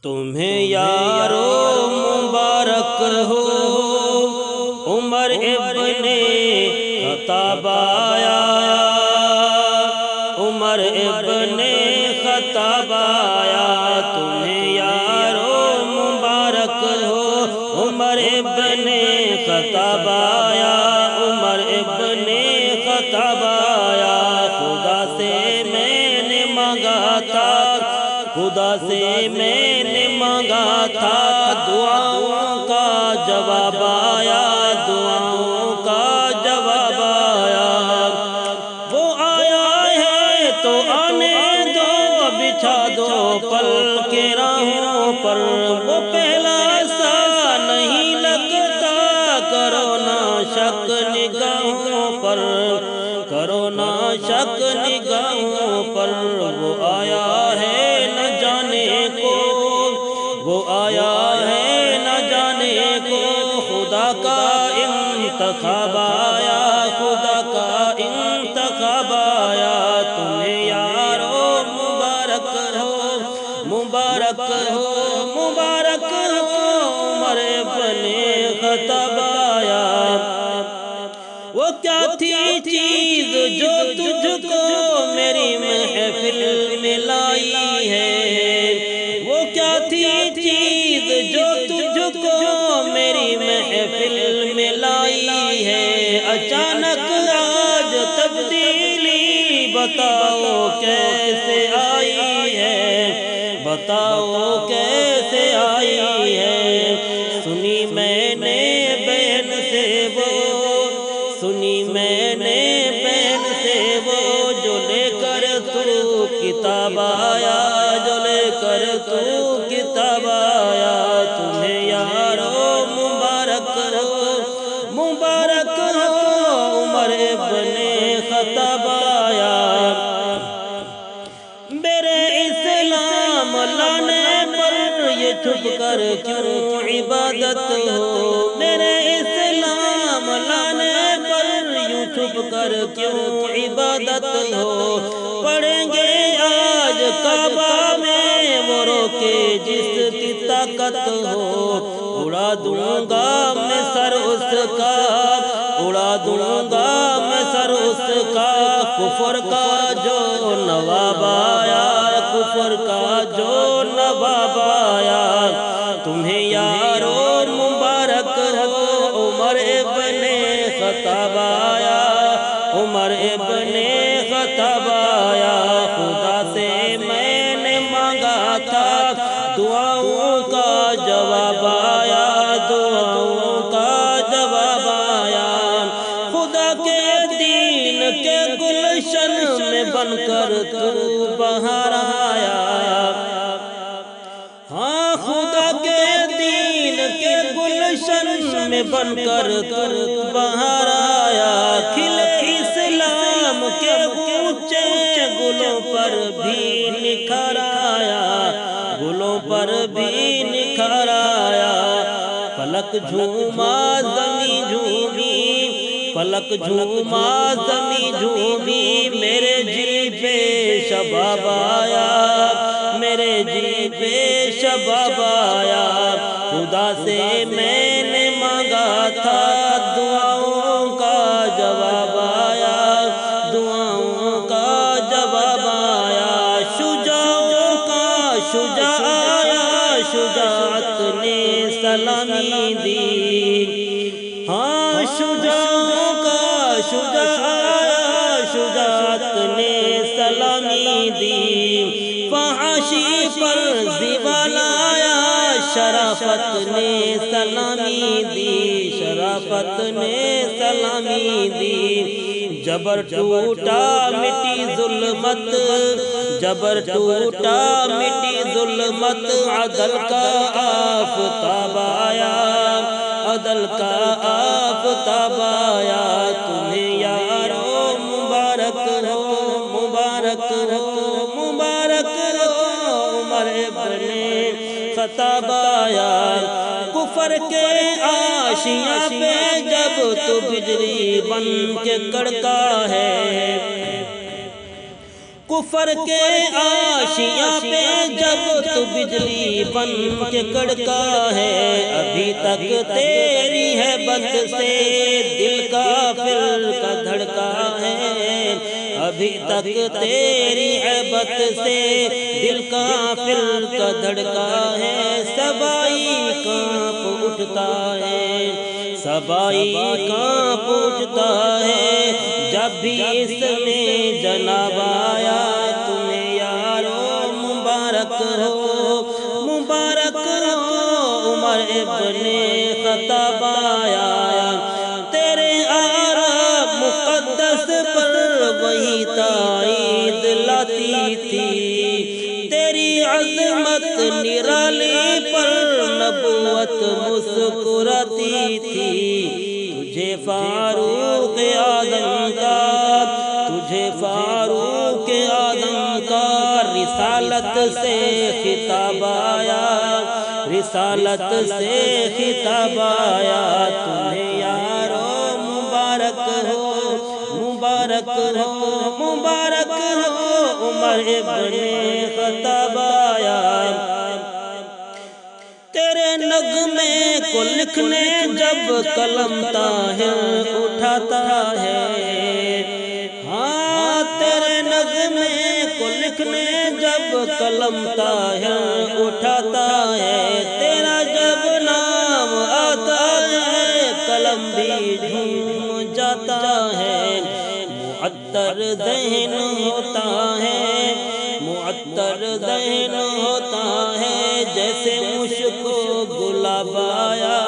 تمہیں یارو مبارک ہو عمر ابن خطاب آیا، عمر ابن خطاب آیا، تمہیں یارو مبارک ہو عمر ابن خطاب آیا، عمر ابن خطاب آیا۔ خدا سے میں نے مانگا تھا، خدا سے میں نے مانگا تھا، دعاؤں کا جواب آیا، دعاؤں کا جواب آیا۔ وہ آیا ہے تو آنے دو، بچھا دو پل کے راہوں پر، وہ پہلا سا نہیں لگتا، کرو نا شک نگاہوں پر، کرو نا شک نگاہوں پر۔ وہ آیا ہے نہ جانے کو، وہ آیا ہے نہ جانے کو، خدا کا انتخاب آیا، خدا کا انتخاب آیا۔ تمہیں یارو مبارک ہو، مبارک ہو، مبارک ہو عمر ابن خطاب آیا۔ وہ کیا تھی چیز جو تجھ کو میری محفل میں لائی ہے، وہ کیا تھی چیز جو تجھ کو میری محفل میں لائی ہے، اچانک آج تبدیلی بتاؤ کیسے آئی ہے، بتاؤ کیسے آئی ہے۔ سنی میں نے بہن سے وہ، سنی میں نے بہن سے وہ، جو لے کر تو کتاب آیا، جو لے کر تو کتاب آیا۔ تمہیں یارو مبارک ہو، مبارک ہو عمر ابن خطاب آیا۔ میرے اسلام لانے پر یہ چھپ کر کیوں عبادت ہو، میرے اسلام لانے یوں چھپ کر کیوں عبادت ہو۔ پڑھیں گے آج کعبہ میں وہ روکے جس کی طاقت ہو، اڑا دوں گا میں سر اس کا، اڑا دوں گا میں سر اس کا، کفر کا جو نواب آیا، کفر کا جو نواب آیا۔ تمہیں یارو مبارک ہو عمر ابن خطاب آیا، عمر ابن خطاب آیا۔ خدا سے میں نے مانگا تھا، دعاؤں کا جواب آیا، دعاؤں کا جواب آیا۔ خدا کے دین کے گلشن میں بن کر تو بہار آیا، ہاں خدا کے دین کے گلشن میں بن کر تو بہار آیا۔ کھل اسلام کے اونچے گلوں پر بھی نکھار آیا، گلوں پر بھی نکھار آیا۔ فلک جھوما زمین جھومی، فلک جھوما زمین جھومی، میرے جی پہ شباب آیا، میرے جی پہ شباب آیا۔ خدا سے میں نے مانگا تھا، دعاؤں کا جواب آیا، دعاؤں کا جواب آیا۔ شجاعوں کا شجاع آیا، شجاعت نے سلامی دی، ہاں شجاعوں کا شجاع آیا، شجاعت نے سلامی دی۔ فحاشی پر زوال آیا، شرافت نے سلامی دی، شرافت نے سلامی دی۔ جبر ٹوٹا مٹی ظلمت، جبر ٹوٹا مٹی ظلمت، عدل کا آفتاب آیا، عدل کا آفتاب آیا۔ تمہیں یارو مبارک ہو، مبارک ہو، مبارک ہو عمر ابن خطاب آیا۔ کفر کے آشیاں پہ جب تو بجلی بن کے کڑکا ہے، کفر کے آشیاں پہ جب تو بجلی بن کے کڑکا ہے، ابھی تک تیری ہیبت سے دل کافر کا دھڑکا ہے، ابھی تک تیری ہیبت سے دل کافر کا دھڑکا ہے، سبائی کانپ اٹھتا ہے، سبائی کانپ اٹھتا ہے، جب بھی اس میں جناب آیا تمہیں یارو مبارک ہو، مبارک ہو عمر ابن خطاب آیا، تیرے آرا مقدس پر وہی تائید لاتی تھی، تیری عظمت نرالی پر نبوت مسکراتی تھی، تجھے فاروق اعظم کا، تجھے فاروق اعظم کا رسالت سے خطاب آیا، رسالت سے خطاب آیا، تمہیں یارو مبارک ہو، مبارک ہو، مبارک ہو عمر ابن خطاب آیا، تیرے نغمے کو لکھنے جب قلم طاہر اٹھاتا ہے، ہاں تیرے نغمے کو لکھنے جب قلم طاہر اٹھاتا ہے، تیرا جب نام آتا ہے قلم بھی جھوم جاتا ہے، معطر ذہن ہوتا ہے، معطر ذہن ہوتا ہے، جیسے مشک و گلاب آیا